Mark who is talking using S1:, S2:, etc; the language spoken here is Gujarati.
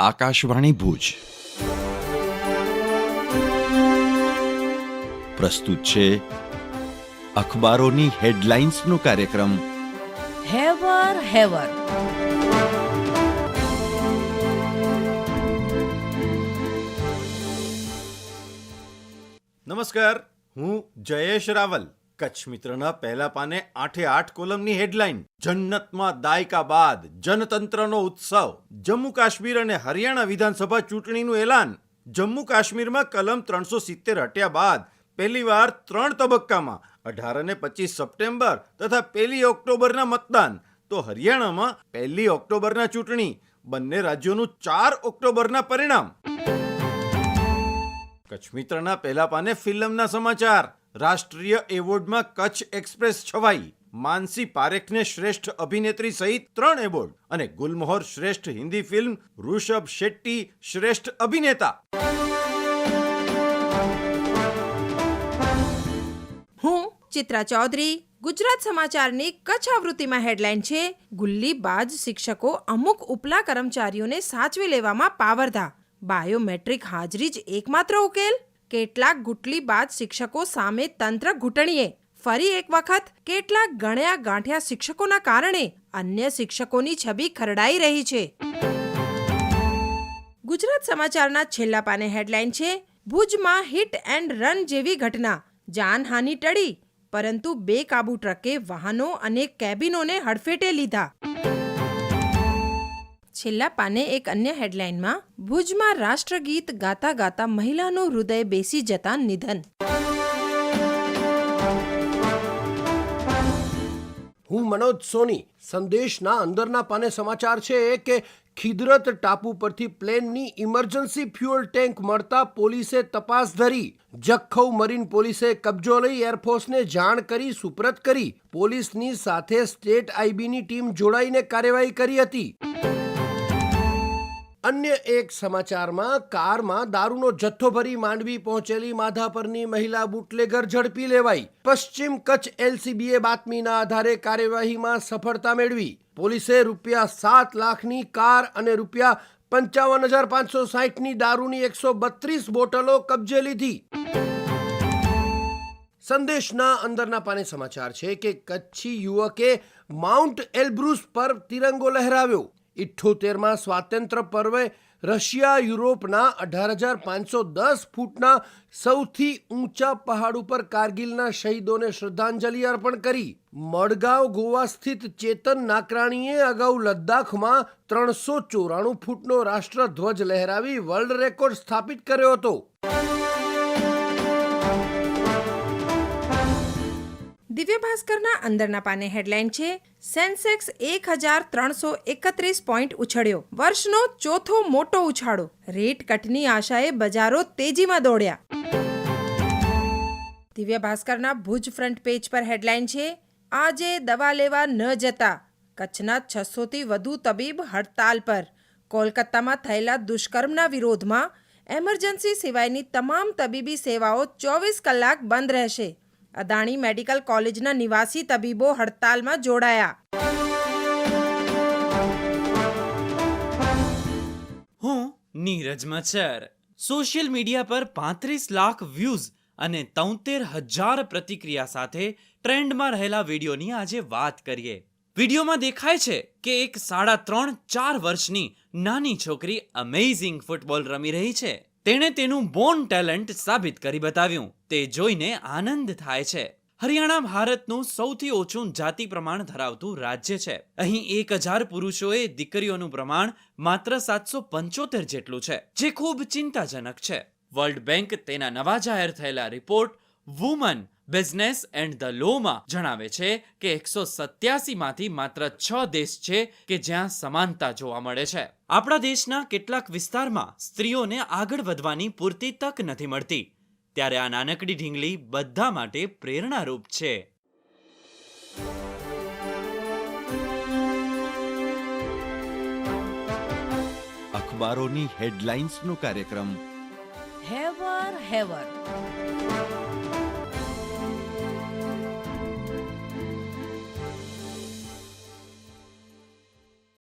S1: આકાશવાણી ભુજ પ્રસ્તુત છે અખબારોની હેડલાઇન્સનો કાર્યક્રમ
S2: હેવર હેવર.
S3: નમસ્કાર, હું જયેશ રાવલ. કચ્છ મિત્રના પહેલા પાને 8 કોલમની હેડલાઇન. જન્નતમાં દાયકા બાદ જનતંત્રનો ઉત્સવ. જમ્મુ કાશ્મીર અને હરિયાણા વિધાનસભા ચૂંટણીનું એલાન. જમ્મુ કાશ્મીરમાં કલમ 370 હટ્યા બાદ પહેલીવાર 3 તબક્કામાં 18 અને 25 સપ્ટેમ્બર તથા 1 ઓક્ટોબરના મતદાન. તો હરિયાણામાં 1 ઓક્ટોબરના ચૂંટણી. બંને રાજ્યોનું 4 ઓક્ટોબરના પરિણામ. કચ્છ મિત્રના પહેલા પાને ફિલ્મના સમાચાર. રાષ્ટ્રીય એવોર્ડમાં કચ્છ એક્સપ્રેસ છવાઈ. માનસી પારેખને શ્રેષ્ઠ અભિનેત્રી સહિત 3 એવોર્ડ અને ગુલમોહર શ્રેષ્ઠ હિન્દી ફિલ્મ, ઋષભ શેટ્ટી શ્રેષ્ઠ અભિનેતા.
S2: હું ચિત્રા ચૌધરી. ગુજરાત સમાચારની કચ્છ આવૃત્તિમાં હેડલાઇન છે: ગુલ્લીબાજ શિક્ષકો અમુક ઉપલા કર્મચારીઓને સાચવી લેવામાં પાવરધા. બાયોમેટ્રિક હાજરી જ એકમાત્ર ઉકેલ? કેટલાક ગુટલીબાજ શિક્ષકો સામે તંત્ર ઘૂંટણીએ. ફરી એક વખત કેટલાક ગણ્યા ગાંઠ્યા શિક્ષકોના કારણે અન્ય શિક્ષકોની છબી ખરડાઈ રહી છે. ગુજરાત સમાચારના છેલ્લા પાને હેડલાઇન છે: ભુજમાં હિટ એન્ડ રન જેવી ઘટના. જાનહાનિ ટળી, પરંતુ બેકાબુ ટ્રકે વાહનો અને કેબિનોને હડફેટે લીધા. છેલ્લા પાને એક અન્ય હેડલાઇનમાં ભુજમાં રાષ્ટ્રગીત ગાતા ગાતા મહિલાનું હૃદય બેસી જતા નિધન.
S4: હું મનોજ સોની. સંદેશના અંદરના પાને સમાચાર છે કે ખિદરત ટાપુ પરથી પ્લેનની ઇમરજન્સી ફ્યુઅલ ટેન્ક મળતા પોલીસે તપાસ ધરી. જખૌ મરીન પોલીસે કબજો લઈ એરફોર્સને જાણ કરી સુપ્રત કરી. પોલીસની સાથે સ્ટેટ આઈબીની ટીમ જોડાઈને કાર્યવાહી કરી હતી. અન્ય એક સમાચારમાં કારમાં દારૂનો જથ્થો ભરી માંડવી પહોંચેલી માધાપરની મહિલા બુટલેગર ઝડપી લેવાઈ. પશ્ચિમ કચ્છ એલસીબીએ બાતમીના આધારે કાર્યવાહીમાં સફળતા મેળવી. પોલીસે ₹7 લાખની કાર અને ₹55,560ની દારૂની 132 બોટલો કબજે લીધી. સંદેશના અંદરના પાને સમાચાર છે કે કચ્છી યુવકે માઉન્ટ એલ્બ્રુસ પર તિરંગો લહેરાવ્યો. 78માં સ્વાતંત્ર્ય પર્વે રશિયા યુરોપના 18,510 ફૂટના સૌથી ઊંચા પહાડ ઉપર કારગિલના શહીદોને શ્રદ્ધાંજલિ અર્પણ કરી. મડગાંવ ગોવા સ્થિત ચેતન નાકરાણીએ અગાઉ લદ્દાખમાં 394 ફૂટનો રાષ્ટ્રધ્વજ લહેરાવી વર્લ્ડ રેકોર્ડ સ્થાપિત કર્યો હતો.
S2: દિવ્ય ભાસ્કરના અંદરના પાને હેડલાઇન છે: સેન્સેક્સ 1,331 પોઈન્ટ ઉછળ્યો. વર્ષનો ચોથો મોટો ઉછાળો. રેટ કટની આશાએ બજારો તેજીમાં દોડ્યા. દિવ્ય ભાસ્કરના ભુજ ફ્રન્ટ પેજ પર હેડલાઇન છે: આજે દવા લેવા ન જતા. કચ્છના 600થી વધુ તબીબ હડતાલ પર. કોલકાતામાં થયેલા દુષ્કર્મના વિરોધમાં એમરજન્સી સિવાયની તમામ તબીબી સેવાઓ 24 કલાક બંધ રહેશે. અદાણી મેડિકલ કોલેજના નિવાસી તબીબો હડતાલમાં જોડાયા.
S5: હું નીરજ મચ્છર. સોશિયલ મીડિયા પર 35 લાખ વ્યૂઝ અને 73,000 પ્રતિક્રિયા સાથે ટ્રેન્ડમાં રહેલા વિડીયોની આજે વાત કરીએ. વિડીયોમાં દેખાય છે કે એક 3.5-4 વર્ષની નાની છોકરી અમેઝિંગ ફૂટબોલ રમી રહી છે. તેણે તેનું બોર્ન ટેલેન્ટ સાબિત કરી બતાવ્યું. તે જોઈને આનંદ થાય છે. હરિયાણા ભારતનું સૌથી ઓછું જાતિ પ્રમાણ ધરાવતું રાજ્ય છે. અહીં 1,000 પુરુષોએ દીકરીઓનું પ્રમાણ માત્ર 775 જેટલું છે, જે ખૂબ ચિંતાજનક છે. વર્લ્ડ બેંક તેના નવા જાહેર થયેલા report woman business and the લોમાં જણાવે છે કે 187 માંથી માત્ર 6 દેશ છે કે જ્યાં સમાનતા જોવા મળે છે. આપણા દેશના કેટલાક વિસ્તારમાં સ્ત્રીઓને આગળ વધવાની પૂરતી તક નથી મળતી. ત્યારે આ નાનકડી ઢીંગલી બધા માટે પ્રેરણારૂપ છે.
S1: અખબારોની હેડલાઇન્સનો કાર્યક્રમ
S2: હેવર હેવર.